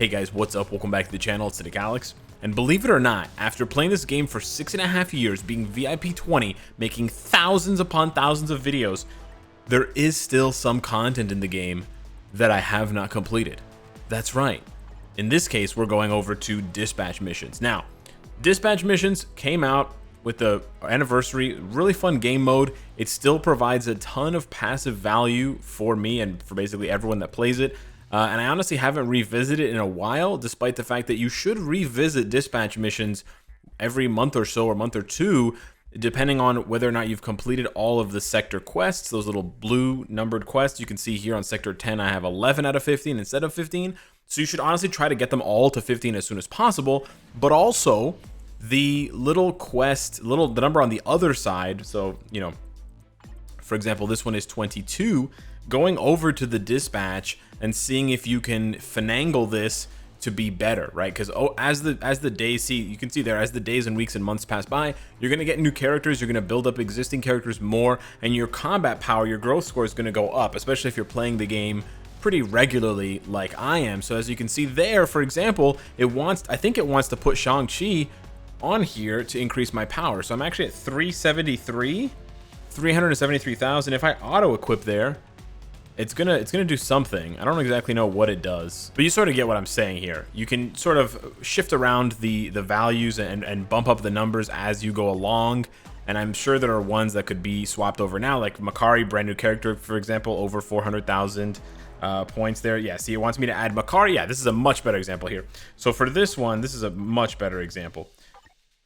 Hey guys, what's up? Welcome back to the channel. It's Cynicalex. And believe it or not, after playing this game for 6.5 years, being VIP 20, making thousands upon thousands of videos, there is still some content in the game that I have not completed. That's right. In this case, we're going over to dispatch missions. Now, dispatch missions came out with the anniversary, really fun game mode. It still provides a ton of passive value for me and for basically everyone that plays it. And I honestly haven't revisited it in a while, despite the fact that you should revisit dispatch missions every month or so, or month or two, depending on whether or not you've completed all of the sector quests, those little blue numbered quests. You can see here on sector 10, I have 11 out of 15 instead of 15. So you should honestly try to get them all to 15 as soon as possible, but also the little quest, the number on the other side. So, you know, for example, this one is 22, going over to the dispatch and seeing if you can finagle this to be better, right? Because as the days, you can see there, as the days and weeks and months pass by, you're going to get new characters, you're going to build up existing characters more, and your combat power, your growth score is going to go up, especially if you're playing the game pretty regularly like I am. So as you can see there, for example, I think it wants to put Shang-Chi on here to increase my power. So I'm actually at 373,000. If I auto equip there, it's gonna do something. I don't exactly know what it does, but you sort of get what I'm saying here. You can sort of shift around the values and bump up the numbers as you go along. And I'm sure there are ones that could be swapped over now, like Makari, brand new character, for example, over 400,000 points there. Yeah, see, it wants me to add Makari. Yeah, this is a much better example here. So for this one, this is a much better example.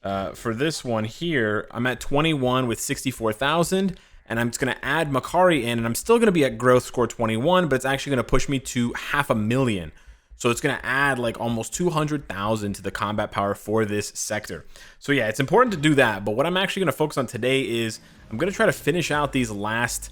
For this one here, I'm at 21 with 64,000. And I'm just going to add Makari in, and I'm still going to be at growth score 21, but it's actually going to push me to 500,000. So it's going to add like almost 200,000 to the combat power for this sector. So yeah, it's important to do that. But what I'm actually going to focus on today is I'm going to try to finish out these last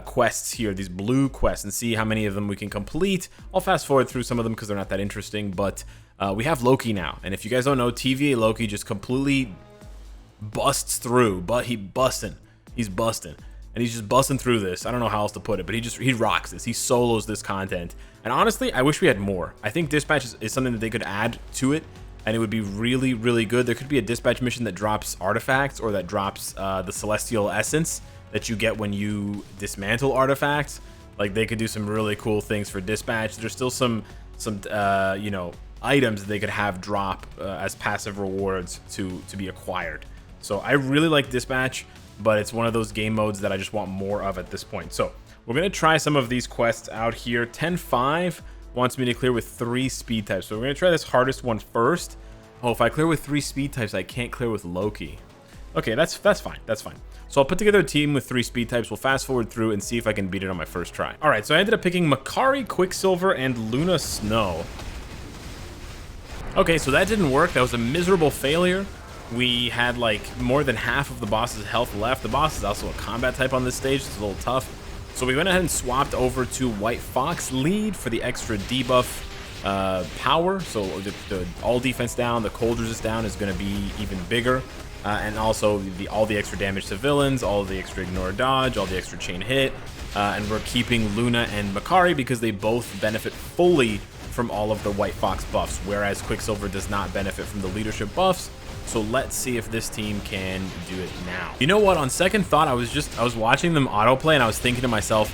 quests here, these blue quests, and see how many of them we can complete. I'll fast forward through some of them because they're not that interesting, but we have Loki now. And if you guys don't know, TVA Loki just completely busts through, but he's busting, and he's just busting through this. I don't know how else to put it, but he rocks this. He solos this content, and honestly, I wish we had more. I think dispatch is something that they could add to it, and it would be really, really good. There could be a dispatch mission that drops artifacts, or that drops the celestial essence that you get when you dismantle artifacts. Like, they could do some really cool things for dispatch. There's still some you know, items that they could have drop as passive rewards to be acquired. So I really like dispatch, but it's one of those game modes that I just want more of at this point. So we're going to try some of these quests out here. 10-5 wants me to clear with 3 speed types. So we're going to try this hardest one first. Oh, if I clear with 3 speed types, I can't clear with Loki. Okay, that's fine. That's fine. So I'll put together a team with 3 speed types. We'll fast forward through and see if I can beat it on my first try. All right, so I ended up picking Makari, Quicksilver, and Luna Snow. Okay, so that didn't work. That was a miserable failure. We had like more than half of the boss's health left. The boss is also a combat type on this stage. It's a little tough. So we went ahead and swapped over to White Fox lead for the extra debuff power. So the all defense down, the cold resist down is going to be even bigger. And also all the extra damage to villains, all the extra ignore dodge, all the extra chain hit. And we're keeping Luna and Makari because they both benefit fully from all of the White Fox buffs, whereas Quicksilver does not benefit from the leadership buffs. So let's see if this team can do it now. You know what? On second thought, I was watching them autoplay, and I was thinking to myself,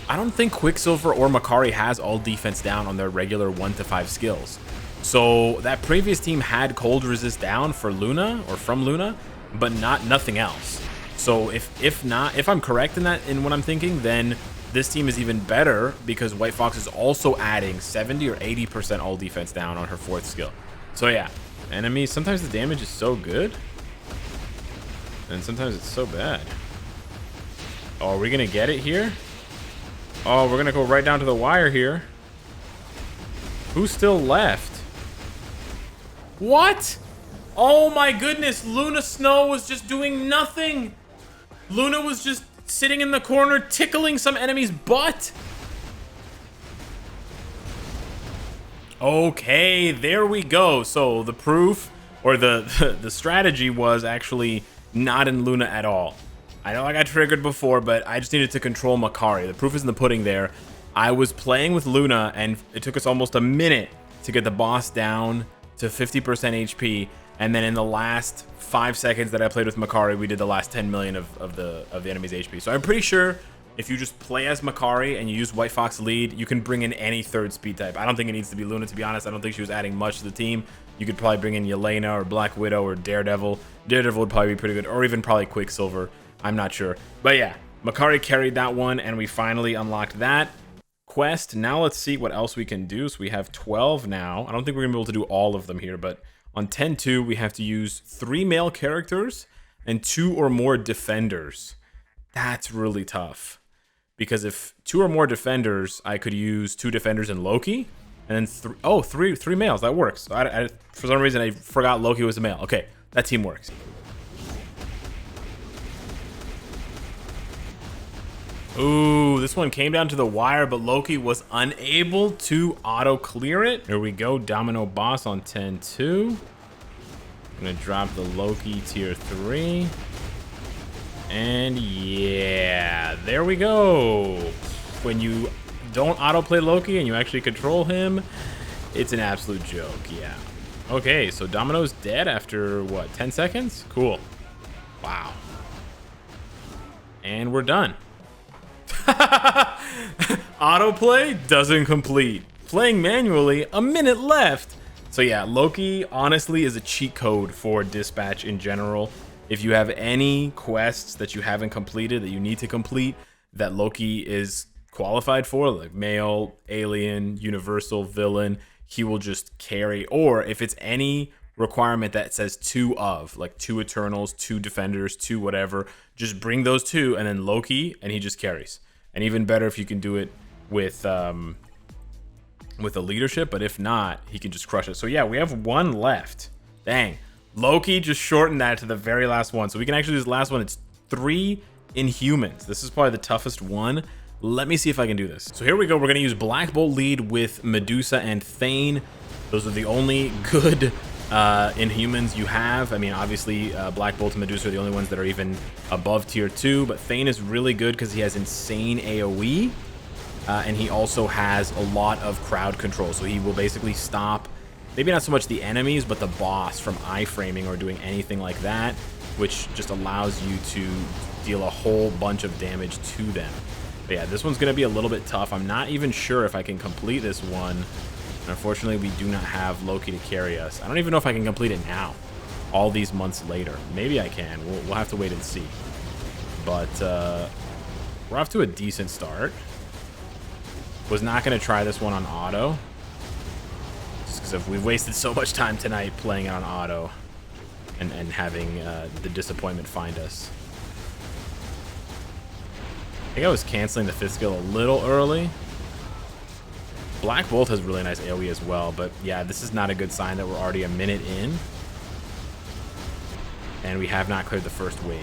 I don't think Quicksilver or Makari has all defense down on their regular 1-5 skills. So that previous team had cold resist down for Luna, or from Luna, but nothing else. So if I'm correct in what I'm thinking, then this team is even better because White Fox is also adding 70 or 80% all defense down on her 4th skill. So yeah. Enemies, sometimes the damage is so good, and sometimes it's so bad. Oh, are we gonna get it here? Oh, we're gonna go right down to the wire here. Who's still left? What? Oh my goodness, Luna Snow was just doing nothing. Luna was just sitting in the corner tickling some enemy's butt. Okay, there we go. So the proof, or the strategy, was actually not in Luna at all. I know I got triggered before, but I just needed to control Makari. The proof is in the pudding there. I was playing with Luna, and it took us almost a minute to get the boss down to 50% HP, and then in the last 5 seconds that I played with Makari, we did the last 10 million of the enemy's HP. So I'm pretty sure if you just play as Makari and you use White Fox lead, you can bring in any third speed type. I don't think it needs to be Luna, to be honest. I don't think she was adding much to the team. You could probably bring in Yelena or Black Widow or Daredevil. Daredevil would probably be pretty good, or even probably Quicksilver. I'm not sure. But yeah, Makari carried that one, and we finally unlocked that quest. Now let's see what else we can do. So we have 12 now. I don't think we're gonna be able to do all of them here, but on 10-2, we have to use 3 male characters and 2 or more defenders. That's really tough. Because if 2 or more defenders, I could use 2 defenders and Loki, and then three males. That works. For some reason, I forgot Loki was a male. Okay, that team works. Ooh, this one came down to the wire, but Loki was unable to auto clear it. Here we go, Domino boss on 10-2. I'm gonna drop the Loki tier 3. And yeah, there we go. When you don't autoplay Loki and you actually control him, it's an absolute joke, yeah. Okay, so Domino's dead after, what, 10 seconds? Cool. Wow. And we're done. Autoplay doesn't complete. Playing manually, a minute left. So yeah, Loki honestly is a cheat code for dispatch in general. If you have any quests that you haven't completed that you need to complete that Loki is qualified for, like male, alien, universal, villain, he will just carry. Or if it's any requirement that says 2 of, like 2 Eternals, 2 Defenders, 2 whatever, just bring those 2 and then Loki, and he just carries. And even better if you can do it with a leadership, but if not, he can just crush it. So yeah, we have 1 left. Dang. Loki just shortened that to the very last one. So we can actually do this last one. It's 3 Inhumans. This is probably the toughest one. Let me see if I can do this. So here we go. We're going to use Black Bolt lead with Medusa and Thane. Those are the only good Inhumans you have. I mean, obviously, Black Bolt and Medusa are the only ones that are even above tier 2. But Thane is really good because he has insane AoE. And he also has a lot of crowd control. So he will basically stop, maybe not so much the enemies, but the boss from iframing or doing anything like that, which just allows you to deal a whole bunch of damage to them. But yeah, this one's going to be a little bit tough. I'm not even sure if I can complete this one. And unfortunately, we do not have Loki to carry us. I don't even know if I can complete it now, all these months later. Maybe I can. We'll have to wait and see. But we're off to a decent start. Was not going to try this one on auto, because we've wasted so much time tonight playing it on auto and having the disappointment find us. I think I was canceling the 5th skill a little early. Black Bolt has really nice AoE as well, but yeah, this is not a good sign that we're already a minute in. And we have not cleared the first wave.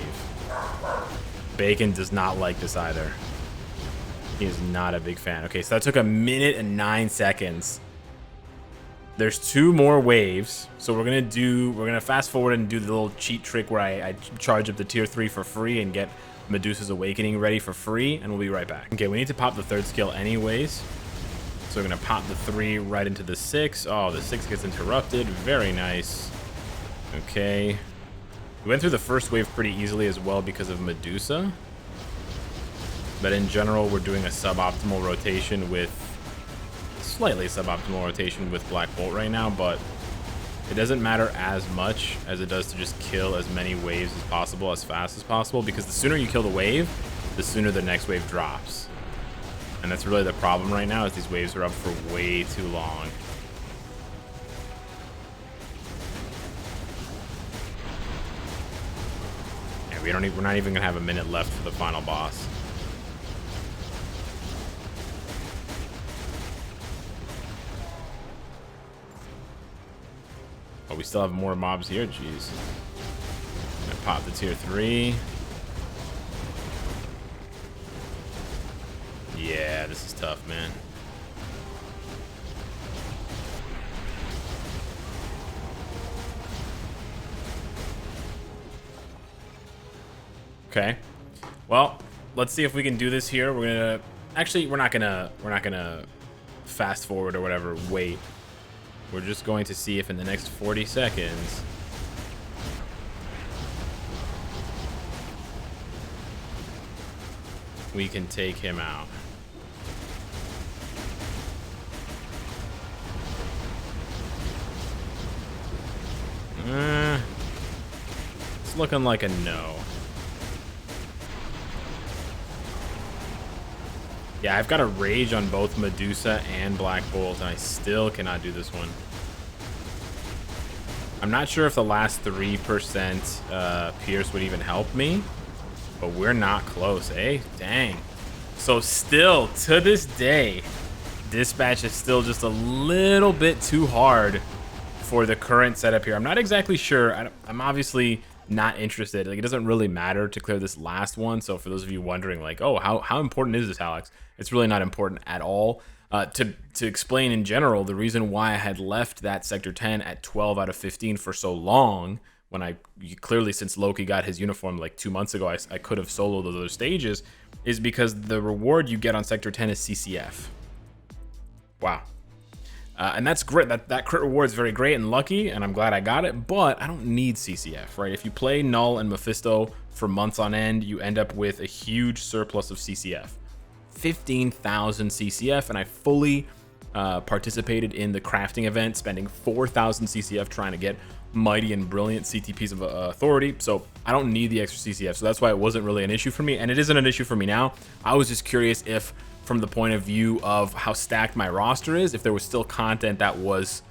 Bacon does not like this either. He is not a big fan. Okay, so that took 1 minute and 9 seconds. There's 2 more waves, so we're gonna fast forward and do the little cheat trick where I charge up the tier 3 for free and get Medusa's Awakening ready for free, and we'll be right back. Okay, we need to pop the 3rd skill anyways, so we're gonna pop the 3 right into the 6. Oh, the 6 gets interrupted. Very nice. Okay, we went through the first wave pretty easily as well because of Medusa, but in general, we're doing a suboptimal rotation with. Slightly suboptimal rotation with Black Bolt right now, but it doesn't matter as much as it does to just kill as many waves as possible as fast as possible, because the sooner you kill the wave, the sooner the next wave drops. And that's really the problem right now, is these waves are up for way too long. Yeah, we're not even gonna have a minute left for the final boss. Oh, we still have more mobs here. Jeez. Gonna pop the tier 3. Yeah, this is tough, man. Okay. Well, let's see if we can do this here. We're gonna actually we're not gonna fast forward or whatever. Wait. We're just going to see if in the next 40 seconds we can take him out. It's looking like a no. Yeah, I've got a rage on both Medusa and Black Bolt, and I still cannot do this one. I'm not sure if the last 3% Pierce would even help me, but we're not close, eh? Dang. So still, to this day, Dispatch is still just a little bit too hard for the current setup here. I'm not exactly sure. I'm obviously not interested. Like, it doesn't really matter to clear this last one. So for those of you wondering, like, oh, how important is this, Alex? It's really not important at all. To explain in general, the reason why I had left that Sector 10 at 12 out of 15 for so long, when clearly since Loki got his uniform like 2 months ago, I could have soloed those other stages, is because the reward you get on Sector 10 is CCF. Wow. And that's great. That crit reward is very great and lucky, and I'm glad I got it, but I don't need CCF, right? If you play Null and Mephisto for months on end, you end up with a huge surplus of CCF. 15,000 CCF, and I fully participated in the crafting event, spending 4,000 CCF trying to get mighty and brilliant CTPs of authority, so I don't need the extra CCF, so that's why it wasn't really an issue for me, and it isn't an issue for me now. I was just curious if, from the point of view of how stacked my roster is, if there was still content that was,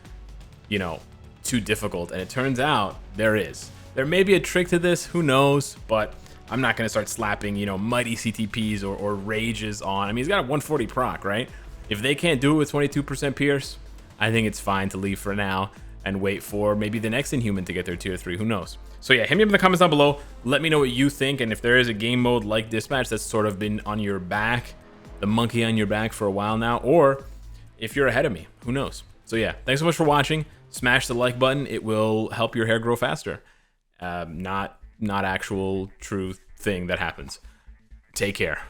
you know, too difficult, and it turns out there is. There may be a trick to this, who knows, but I'm not going to start slapping, you know, mighty CTPs or rages on. I mean, he's got a 140 proc, right? If they can't do it with 22% Pierce, I think it's fine to leave for now and wait for maybe the next Inhuman to get their tier 3, who knows. So yeah, hit me up in the comments down below, let me know what you think, and if there is a game mode like Dispatch that's sort of been on your back, the monkey on your back for a while now, or if you're ahead of me, who knows. So yeah, thanks so much for watching. Smash the like button, it will help your hair grow faster. Not actual true thing that happens. Take care.